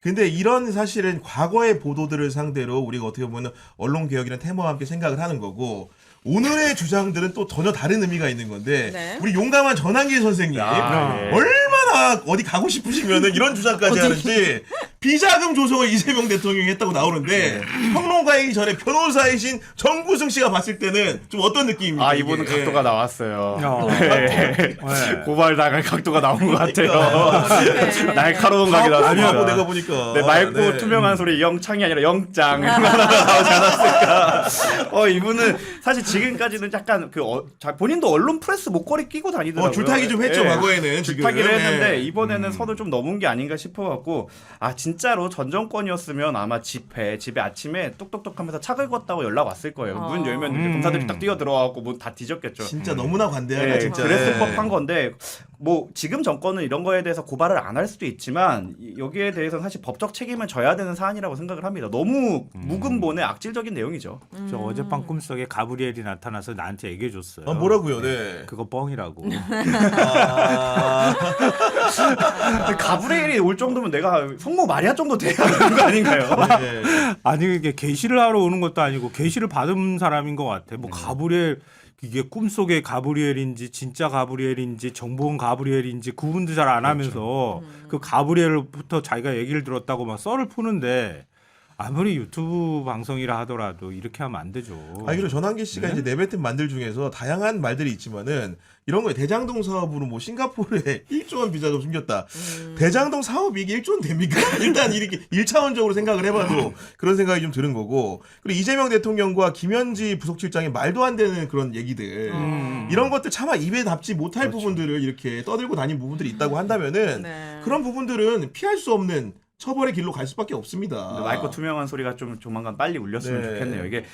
근데 이런 사실은 과거의 보도들을 상대로 우리가 어떻게 보면 언론개혁이라는 테마와 함께 생각을 하는 거고 오늘의 주장들은 또 전혀 다른 의미가 있는 건데 네. 우리 용감한 전한길 선생님 예. 얼마나 어디 가고 싶으시면은 이런 주장까지 하는지 비자금 조성을 이재명 대통령이 했다고 나오는데 평론가이기 전에 변호사이신 정구승 씨가 봤을 때는 좀 어떤 느낌입니까? 아 이분은 이게? 각도가 나왔어요. 네. 고발당할 각도가 나온 것 같아요. 네. 날카로운 각이 아니하고 나왔습니다. 내가 보니까 네, 맑고 네. 투명한 소리 영창이 아니라 영장 나오지 않았을까. 이분은 사실 지금까지는 약간 본인도 언론 프레스 목걸이 끼고 다니더라고요. 줄타기 좀 했죠 예. 과거에는 지금. 줄타기를 했는데 네. 이번에는 선을 좀 넘은 게 아닌가 싶어갖고 진짜로 전 정권이었으면 아마 집에 아침에 똑똑똑하면서 차 긁었다고 연락 왔을 거예요. 문 열면 이렇게 검사들이 딱 뛰어 들어와갖고 문 다 뒤졌겠죠. 진짜 너무나 관대하다 예, 진짜. 그랬을 네. 법한 건데 뭐 지금 정권은 이런 거에 대해서 고발을 안 할 수도 있지만 여기에 대해서는 사실 법적 책임을 져야 되는 사안이라고 생각을 합니다. 너무 묵은 본의 악질적인 내용이죠. 저 어젯밤 꿈속에 가브리엘이 나타나서 나한테 얘기해줬어요. 뭐라고요? 네. 그거 뻥이라고. 아, 근데 가브리엘이 올 정도면 내가 성모 마리아 정도 돼야 되는 거 아닌가요? 네. 아니 이게 계시를 하러 오는 것도 아니고 계시를 받은 사람인 것 같아. 뭐 가브리엘 이게 꿈속의 가브리엘인지 진짜 가브리엘인지 정보원 가브리엘인지 구분도 잘 안 하면서 그 가브리엘부터 자기가 얘기를 들었다고 막 썰을 푸는데 아무리 유튜브 방송이라 하더라도 이렇게 하면 안 되죠. 그리고 전환기 씨가 이제 내뱉은 말들 중에서 다양한 말들이 있지만은 이런 거에 대장동 사업으로 뭐 싱가포르에 1조 원 비자금 숨겼다. 대장동 사업이 이게 1조 원 됩니까? 일단 이렇게 1차원적으로 생각을 해봐도 그런 생각이 좀 드는 거고. 그리고 이재명 대통령과 김현지 부속실장의 말도 안 되는 그런 얘기들. 이런 것들 차마 입에 담지 못할 부분들을 이렇게 떠들고 다닌 부분들이 있다고 한다면은 네. 그런 부분들은 피할 수 없는 처벌의 길로 갈 수밖에 없습니다. 맑고 투명한 소리가 좀 조만간 빨리 울렸으면 네. 좋겠네요. 이게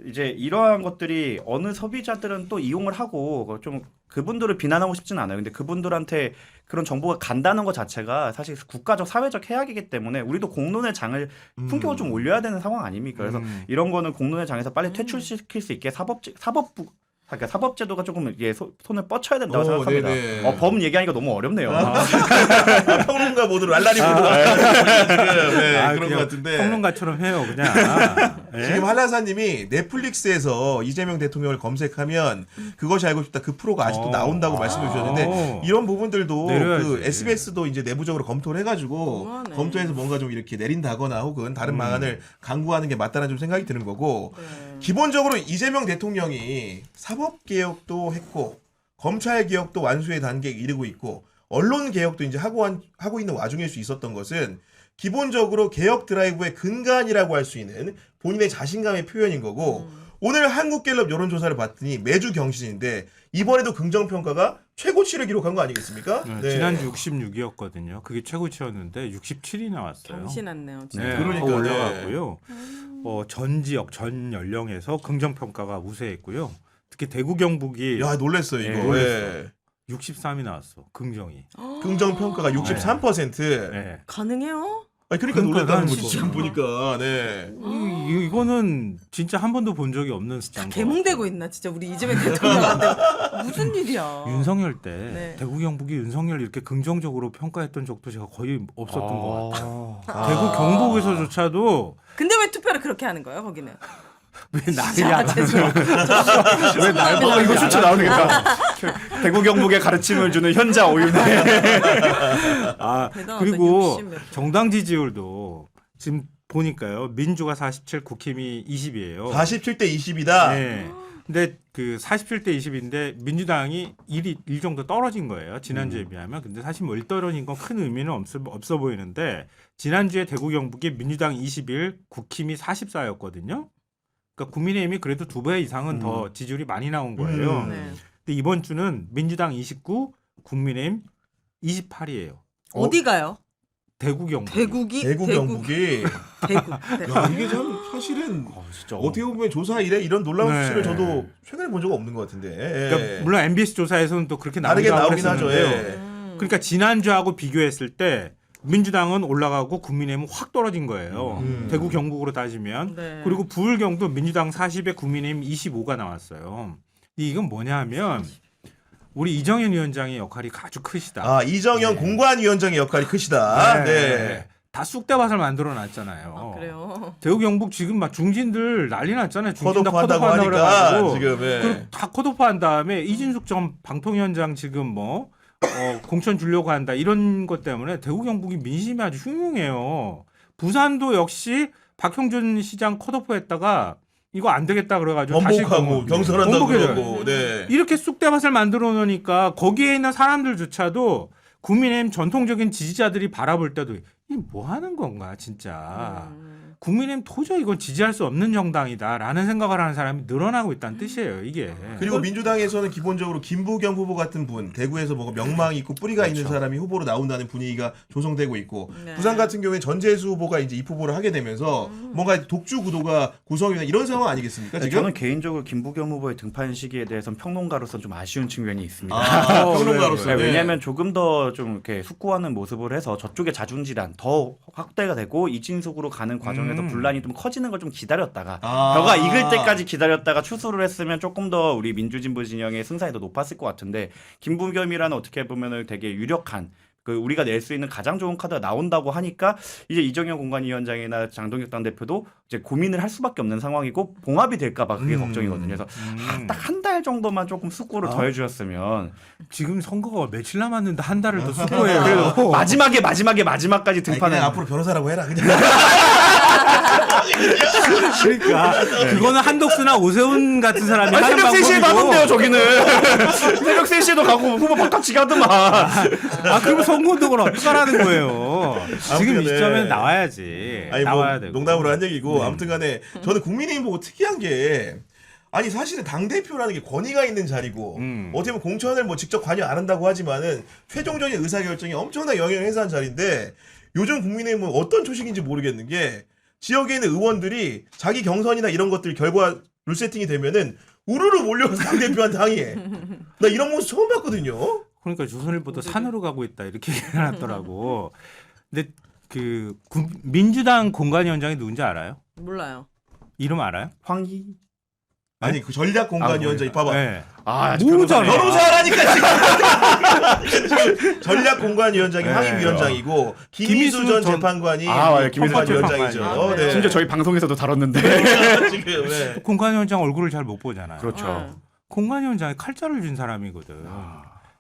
이제 이러한 것들이 어느 소비자들은 또 이용을 하고 좀 그분들을 비난하고 싶지는 않아요. 근데 그분들한테 그런 정보가 간다는 것 자체가 사실 국가적 사회적 해악이기 때문에 우리도 공론의 장을 품격을 좀 올려야 되는 상황 아닙니까? 그래서 이런 거는 공론의 장에서 빨리 퇴출시킬 수 있게 그러니까 사법제도가 조금 이게 손을 뻗쳐야 된다고 생각합니다. 네네. 법 얘기하니까 너무 어렵네요. 평론가 모드로 랄라리 모드로 네, 그런 그냥 것 같은데 평론가처럼 해요, 그냥. 예? 지금 한라사님이 넷플릭스에서 이재명 대통령을 검색하면 그것이 알고 싶다 그 프로가 아직도 나온다고 말씀해 주셨는데 이런 부분들도 내려야지. 그 SBS도 이제 내부적으로 검토를 해가지고 너무하네. 검토해서 뭔가 좀 이렇게 내린다거나 혹은 다른 방안을 강구하는 게 맞다는 좀 생각이 드는 거고 네. 기본적으로 이재명 대통령이 사법개혁도 했고 검찰개혁도 완수의 단계에 이르고 있고 언론개혁도 이제 하고 있는 와중일 수 있었던 것은 기본적으로 개혁 드라이브의 근간이라고 할 수 있는 본인의 자신감의 표현인 거고 오늘 한국갤럽 여론조사를 봤더니 매주 경신인데 이번에도 긍정평가가 최고치를 기록한 거 아니겠습니까? 네, 지난주 66이었거든요. 그게 최고치였는데 67이 나왔어요. 경신했네요. 진짜. 네, 그러니까, 더 올라갔고요. 전 지역, 전 연령에서 긍정평가가 우세했고요. 특히 대구 경북이 야 놀랬어요 이거. 네, 놀랬어요. 예. 63이 나왔어. 긍정이. 긍정평가가 63%. 네. 가능해요? 아니, 그러니까 그러니까 놀랐다는 난 거지 지금 보니까. 네. 이거는 진짜 한 번도 본 적이 없는 숫자인 것 개몽되고 있나 진짜 우리 이재명 대통령한테 무슨 일이야? 윤석열 때 네. 대구 경북이 윤석열 이렇게 긍정적으로 평가했던 적도 제가 거의 없었던 것 같아요. 아. 대구 경북에서조차도 근데 왜 투표를 그렇게 하는 거예요 거기는? 왜 나를 안 왜날 보고 이거 추천 나오겠다 대구 경북에 가르침을 주는 현자 오윤회. 대단하다, 그리고 60 몇 표. 정당 지지율도 지금 보니까요. 민주가 47, 국힘이 20이에요. 47대 20이다. 네. 근데 그 47대 20인데 민주당이 1 정도 떨어진 거예요. 지난주에 비하면. 근데 사실 뭐 1 떨어진 건 큰 의미는 없어 보이는데 지난주에 대구 경북이 민주당 21, 국힘이 44였거든요. 그러니까 국민의힘이 그래도 2배 이상은 더 지지율이 많이 나온 거예요. 네. 근데 이번 주는 민주당 29, 국민의힘 28이에요. 어디 가요? 대구 경북. 대구 경북이. 대구. 야 이게 참 사실은 진짜 어떻게 보면 조사 이래 이런 놀라운 네. 수치를 저도 최근에 본 적은 없는 것 같은데. 예. 그러니까 물론 MBS 조사에서는 또 그렇게 다르게 나오긴 나오긴 하죠. 했었는데요. 예. 그러니까 지난주하고 비교했을 때 민주당은 올라가고 국민의힘은 확 떨어진 거예요. 대구 경북으로 따지면. 네. 그리고 부울경도 민주당 40에 국민의힘 25가 나왔어요. 이건 뭐냐 하면 우리 이정현 위원장의 역할이 아주 크시다. 아 이정현 공관위원장의 역할이 크시다. 네. 네. 다 쑥대밭을 만들어 놨잖아요. 그래요. 대구 경북 지금 막 중진들 난리 났잖아요. 중진 다 컷오프한다고 컷오프한다고 하니까 그래가지고 지금 그리고 다 컷오프한 다음에 이진숙 전 방통위원장 지금 뭐 공천 주려고 한다 이런 것 때문에 대구 경북이 민심이 아주 흉흉해요. 부산도 역시 박형준 시장 컷오프했다가 이거 안 되겠다 그래가지고 다시 번복하고 경선한다고 번복해져요. 그러고. 네. 이렇게 쑥대밭을 만들어 놓으니까 거기에 있는 사람들조차도 국민의힘 전통적인 지지자들이 바라볼 때도 이 뭐 하는 건가 진짜. 국민의힘 도저히 이건 지지할 수 없는 정당이다라는 생각을 하는 사람이 늘어나고 있다는 뜻이에요. 이게. 그리고 민주당에서는 기본적으로 김부겸 후보 같은 분, 대구에서 뭐 명망이 있고 뿌리가 있는 사람이 후보로 나온다는 분위기가 조성되고 있고, 네. 부산 같은 경우에 전재수 후보가 이제 입 후보를 하게 되면서 뭔가 독주 구도가 구성이 된 이런 상황 아니겠습니까? 지금? 저는 개인적으로 김부겸 후보의 등판 시기에 대해서는 평론가로서 좀 아쉬운 측면이 있습니다. 평론가로서. 네, 왜냐하면 조금 더 좀 이렇게 숙고하는 모습을 해서 저쪽의 자중질환 더 확대가 되고 이진숙으로 가는 과정에서 분란이 좀 커지는 걸 좀 기다렸다가 벼가 익을 때까지 기다렸다가 추수를 했으면 조금 더 우리 민주진보 진영의 승산이 더 높았을 것 같은데 김부겸이라는 어떻게 보면은 되게 유력한 그 우리가 낼 수 있는 가장 좋은 카드가 나온다고 하니까 이제 이정현 공관위원장이나 장동혁 당대표도 이제 고민을 할 수밖에 없는 상황이고 봉합이 될까봐 그게 걱정이거든요. 그래서 딱 한 달 정도만 조금 숙고를 더 해주셨으면 지금 선거가 며칠 남았는데 한 달을 더 숙고해요. 마지막까지 아니, 등판을 그냥 앞으로 변호사라고 해라. 그냥. 그러니까 그거는 한독수나 오세훈 같은 사람이 하는 새벽 3시에 방법이고. 나던데요 저기는. 새벽 3시에도 가고 후보 바깥 가더만. 아 그러면 선거운동을 어떡하라는 거예요. 지금 아무튼 이 시점에 나와야지. 아니 나와야 뭐 되고. 농담으로 한 얘기고 아무튼간에 저는 국민의힘 보고 특이한 게 아니 사실은 당 대표라는 게 권위가 있는 자리고 어떻게 보면 공천을 뭐 직접 관여 안 한다고 하지만은 최종적인 의사 결정이 엄청난 영향을 행사한 자리인데 요즘 국민의힘은 어떤 초식인지 모르겠는 게 지역에 있는 의원들이 자기 경선이나 이런 것들 결과 룰 세팅이 되면은 우르르 몰려서 당 대표한테 항의해. 나 이런 모습 처음 봤거든요. 그러니까 조선일보도 산으로 가고 있다 이렇게 해놨더라고. 근데 그 민주당 공관위원장이 누군지 알아요? 몰라요. 이름 알아요? 황희. 아니 그 전략 공관위원장이 봐봐. 네. 아 모르잖아. 변호사라니까 지금 전략 공관위원장이 네. 황희위원장이고 김희수 전 재판관이 맞아요. 김희수 전 위원장이죠. 재판관. 네. 심지어 저희 방송에서도 다뤘는데. 지금 네. 공관위원장 얼굴을 잘 못 보잖아요. 그렇죠. 공관위원장이 칼자를 준 사람이거든.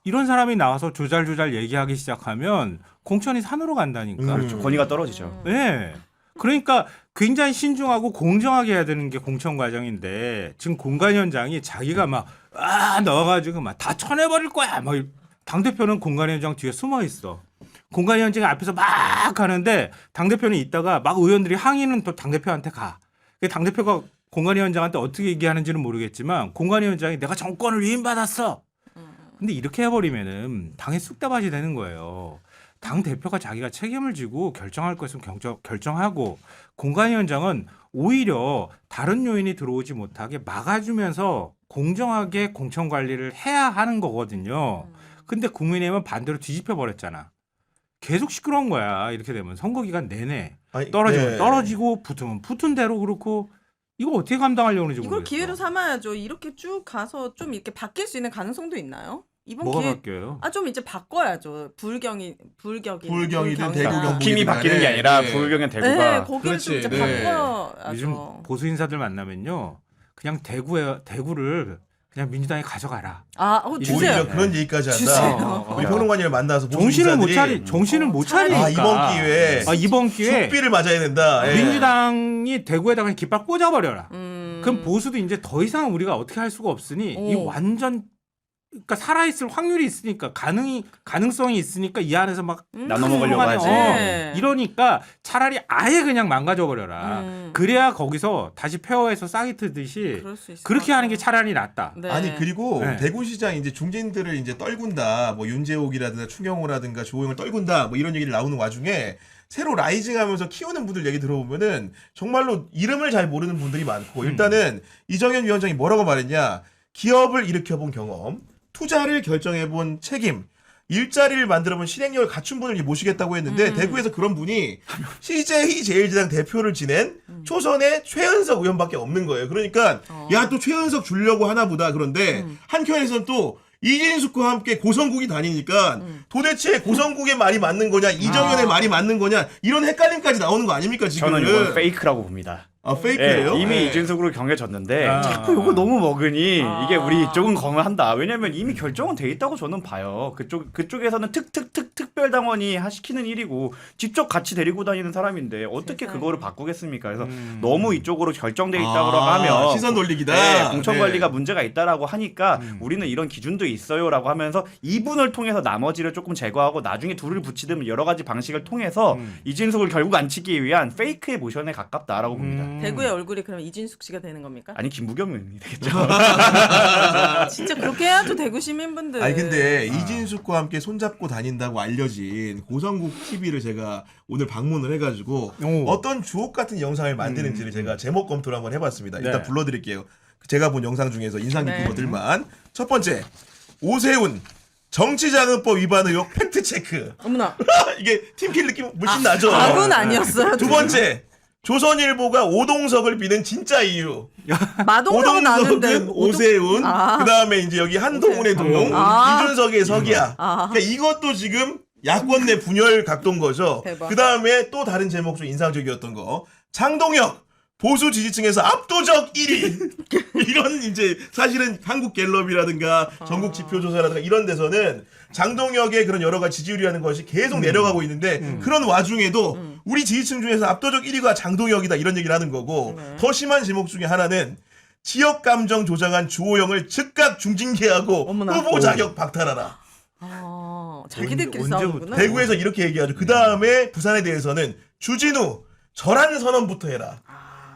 이런 사람이 나와서 조잘조잘 얘기하기 시작하면 공천이 산으로 간다니까. 권위가 떨어지죠. 네. 그러니까 굉장히 신중하고 공정하게 해야 되는 게 공천 과정인데 지금 공관위원장이 자기가 막 넣어가지고 막 다 쳐내버릴 거야. 막 당대표는 공관위원장 뒤에 숨어 있어. 공관위원장이 앞에서 막 하는데 당대표는 있다가 막 의원들이 항의는 또 당대표한테 가. 당대표가 공관위원장한테 어떻게 얘기하는지는 모르겠지만 공관위원장이 내가 정권을 위임받았어. 근데 이렇게 해버리면은 당의 쑥대밭이 되는 거예요. 당 대표가 자기가 책임을 지고 결정할 것은 결정하고 공관위원장은 오히려 다른 요인이 들어오지 못하게 막아주면서 공정하게 공천 관리를 해야 하는 거거든요. 근데 국민의힘은 반대로 뒤집혀 버렸잖아. 계속 시끄러운 거야. 이렇게 되면 선거 기간 내내 아니, 떨어지면 네. 떨어지고 붙으면 붙은 대로 그렇고 이거 어떻게 감당하려고 하는지 이걸 모르겠어. 기회로 삼아야죠. 이렇게 쭉 가서 좀 이렇게 바뀔 수 있는 가능성도 있나요? 이번 뭐가 기회 바뀌어요? 좀 이제 바꿔야죠. 불경이든 불경이든 대구 불경이나. 경북 팀이 바뀌는 게 아니라 네. 불경의 네, 대구가. 거기를 좀 그렇지. 이제 네. 바꿔야죠. 요즘 보수 인사들 만나면요, 그냥 대구를 그냥 민주당이 가져가라. 주세요. 오히려 그런 얘기까지 한다. 주세요. 우리 평론가님을 만나서 보수 정신을 못 인사들이 정신을 못 차리니까. 이번 기회에 이번 기회에 숙비를 맞아야 된다. 예. 민주당이 대구에다가 깃발 꽂아버려라. 음. 그럼 보수도 이제 더 이상 우리가 어떻게 할 수가 없으니 이 오. 완전 그러니까 살아있을 확률이 있으니까 가능성이 있으니까 이 안에서 막 나눠 먹으려고 큰 하지. 네. 이러니까 차라리 아예 그냥 망가져 버려라. 음. 그래야 거기서 다시 폐허해서 싹이 트듯이 그럴 수 있을 그렇게 것 하는 게 같아요. 차라리 낫다. 네. 아니 그리고 네. 대구시장 이제 중진들을 이제 떨군다. 뭐 윤재옥이라든가 추경호라든가 조호영을 떨군다. 뭐 이런 얘기를 나오는 와중에 새로 라이징하면서 키우는 분들 얘기 들어보면은 정말로 이름을 잘 모르는 분들이 많고 일단은 이정현 위원장이 뭐라고 말했냐? 기업을 일으켜본 경험, 투자를 결정해본 책임, 일자리를 만들어본 실행력을 갖춘 분을 모시겠다고 했는데 대구에서 그런 분이 CJ 제일제당 대표를 지낸 초선의 최은석 의원밖에 없는 거예요. 그러니까 야 또 최은석 주려고 하나 보다. 그런데 한켠에서는 또 이진숙과 함께 고성국이 다니니까 도대체 고성국의 말이 맞는 거냐 이정현의 말이 맞는 거냐 이런 헷갈림까지 나오는 거 아닙니까 지금? 저는 이건 페이크라고 봅니다. 아 페이크예요? 예, 이미 네. 이진숙으로 경해졌는데 아. 자꾸 이거 너무 먹으니 이게 우리 이쪽은 검을한다. 왜냐면 이미 결정은 돼 있다고 저는 봐요. 그쪽에서는 특별 당원이 시키는 일이고 직접 같이 데리고 다니는 사람인데 어떻게 세상에. 그거를 바꾸겠습니까? 그래서 너무 이쪽으로 결정돼 있다고 아, 하면 시선 돌리기다. 네, 공천 네. 관리가 문제가 있다라고 하니까 우리는 이런 기준도 있어요라고 하면서 이분을 통해서 나머지를 조금 제거하고 나중에 둘을 붙이든 여러 가지 방식을 통해서 이진숙을 결국 앉히기 위한 페이크의 모션에 가깝다라고 봅니다. 대구의 얼굴이 그럼 이진숙 씨가 되는 겁니까? 아니 김부겸이 되겠죠. 진짜 그렇게 해야죠 대구 시민분들. 아니 근데 이진숙과 함께 손잡고 다닌다고 알려진 고성국 TV를 제가 오늘 방문을 해가지고 오. 어떤 주옥 같은 영상을 만드는지를 제가 제목 검토를 한번 해봤습니다. 일단 네. 불러드릴게요. 제가 본 영상 중에서 인상 깊은 네. 것들만. 첫 번째 오세훈 정치자금법 위반 의혹 팩트 체크. 어머나. 이게 팀킬 느낌 물씬 나죠. 악은 아니었어요. 두 번째 조선일보가 오동석을 비는 진짜 이유. 마동석은 아는데 오동석은 오세훈, 아. 그다음에 이제 여기 한동훈의 동, 아. 이준석의 석이야. 아. 그러니까 이것도 지금 야권 내 분열 각도인 거죠. 대박. 그다음에 또 다른 제목 중 인상적이었던 거. 장동혁 보수 지지층에서 압도적 1위. 이런 이제 사실은 한국갤럽이라든가 전국 지표조사라든가 이런 데서는 장동혁의 그런 여러 가지 지지율이라는 것이 계속 내려가고 있는데 그런 와중에도 우리 지지층 중에서 압도적 1위가 장동혁이다 이런 얘기를 하는 거고 더 심한 제목 중에 하나는 지역 감정 조장한 주호영을 즉각 중징계하고 어머나. 후보 자격 박탈하라. 자기들끼리 언제부터? 싸우는구나. 대구에서 이렇게 얘기하죠. 그 다음에 부산에 대해서는 주진우 절한 선언부터 해라.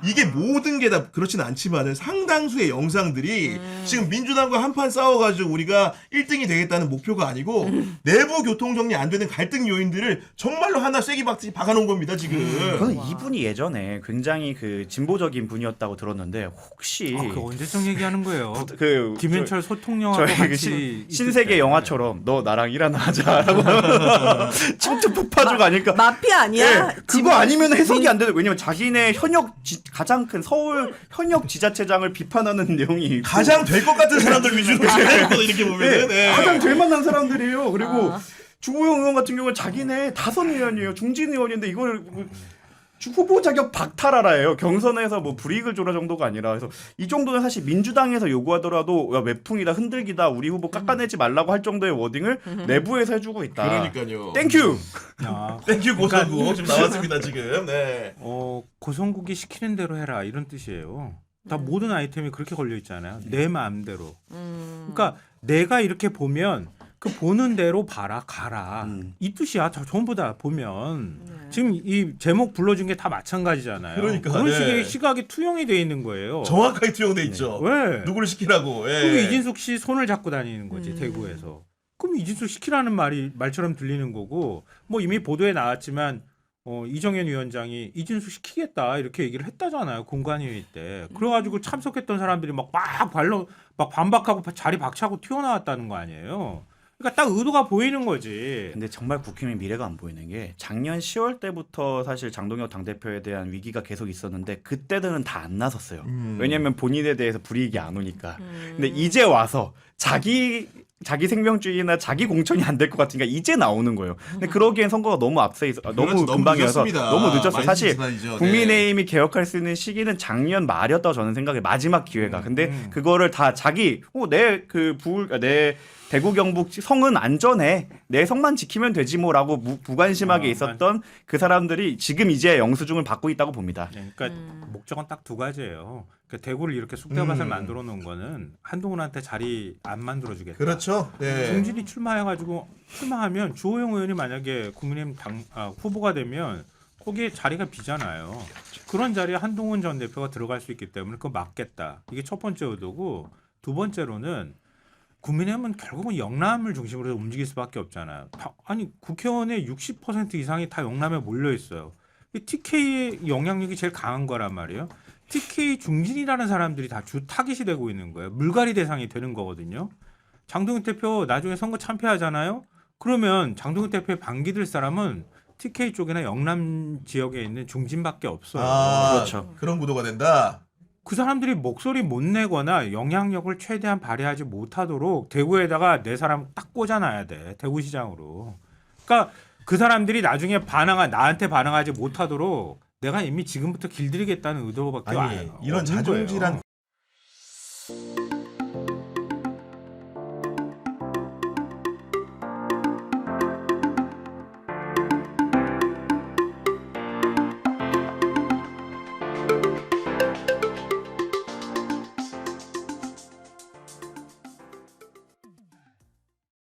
이게 모든 게 다 그렇진 않지만은 상당수의 영상들이 지금 민주당과 한판 싸워가지고 우리가 1등이 되겠다는 목표가 아니고 내부 교통정리 안 되는 갈등 요인들을 정말로 하나 쐐기 박아놓은 겁니다 지금. 저는 이분이 예전에 굉장히 그 진보적인 분이었다고 들었는데 혹시 그 언제적 얘기하는 거예요? 그 김현철 소통영하고 저희 그 같이 신세계 영화처럼 너 나랑 일하나 하자라고 침투 폭파주가 아닐까. 마피아 아니야? 네, 그거 아니면 해석이 안 되는. 왜냐면 자기네 가장 큰 서울 현역 지자체장을 비판하는 내용이 가장 될 것 같은 사람들 위주로 진행했거든 이렇게 보면은. 네. 가장 될 만한 사람들이에요. 그리고 주호영 의원 같은 경우는 자기네 다선 의원이에요. 중진 의원인데 이걸 후보 자격 박탈하라예요. 경선에서 뭐 불이익을 줘라 정도가 아니라. 그래서 이 정도는 사실 민주당에서 요구하더라도 야, 외풍이다 흔들기다 우리 후보 깎아내지 말라고 할 정도의 워딩을 내부에서 해주고 있다. 그러니까요. 땡큐. 땡큐 고성국 지금 나왔습니다 지금. 네. 고성국이 시키는 대로 해라 이런 뜻이에요. 다 모든 아이템이 그렇게 걸려 있잖아요. 내 마음대로. 그러니까 내가 이렇게 보면 그 보는 대로 봐라 가라 이 뜻이야. 전부 다 보면 지금 이 제목 불러준 게 다 마찬가지잖아요. 그러니까, 그런 네. 식의 시각이 투영이 돼 있는 거예요. 정확하게 투영돼 있죠. 왜? 누구를 시키라고. 예. 그럼 이진숙 씨 손을 잡고 다니는 거지 대구에서. 그럼 이진숙 시키라는 말처럼 들리는 거고 뭐 이미 보도에 나왔지만 이정현 위원장이 이진숙 시키겠다 이렇게 얘기를 했다잖아요 공관회의 때. 그래가지고 참석했던 사람들이 막 반박하고 자리 박차고 튀어나왔다는 거 아니에요. 그러니까 딱 의도가 보이는 거지. 근데 정말 국힘의 미래가 안 보이는 게 작년 10월 때부터 사실 장동혁 당대표에 대한 위기가 계속 있었는데 그때들은 다 안 나섰어요. 왜냐하면 본인에 대해서 불이익이 안 오니까. 근데 이제 와서 자기 생명주의나 자기 공천이 안 될 것 같으니까 이제 나오는 거예요. 근데 그러기엔 선거가 너무 앞서 있어, 너무 금방이어서 늦었습니다. 너무 늦었어요. 많이 사실 지난이죠. 네. 국민의힘이 개혁할 수 있는 시기는 작년 말이었다고 저는 생각해. 마지막 기회가. 근데 그거를 다 자기 내 대구 경북 성은 안전해. 내 성만 지키면 되지 뭐라고 무관심하게 있었던 그 사람들이 지금 이제 영수증을 받고 있다고 봅니다. 그러니까 목적은 딱 두 가지예요. 그러니까 대구를 이렇게 쑥대밭을 만들어 놓은 거는 한동훈한테 자리 안 만들어 주겠다. 그렇죠. 네. 중진이 출마하면 주호영 의원이 만약에 국민의힘 후보가 되면 거기에 자리가 비잖아요. 그런 자리에 한동훈 전 대표가 들어갈 수 있기 때문에 그거 막겠다. 이게 첫 번째 의도고 두 번째로는 국민의힘은 결국은 영남을 중심으로 움직일 수밖에 없잖아요. 아니 국회의원의 60% 이상이 다 영남에 몰려 있어요. TK의 영향력이 제일 강한 거란 말이에요. TK 중진이라는 사람들이 다 주 타깃이 되고 있는 거예요. 물갈이 대상이 되는 거거든요. 장동혁 대표 나중에 선거 참패하잖아요. 그러면 장동혁 대표의 반기될 사람은 TK 쪽이나 영남 지역에 있는 중진밖에 없어요. 아, 그렇죠. 그런 구도가 된다. 그 사람들이 목소리 못 내거나 영향력을 최대한 발휘하지 못하도록 대구에다가 내 사람 딱 꽂아놔야 돼. 대구시장으로. 그러니까 그 사람들이 나중에 나한테 반응하지 못하도록 내가 이미 지금부터 길들이겠다는 의도밖에 아니 없는 이런 거예요. 자존질환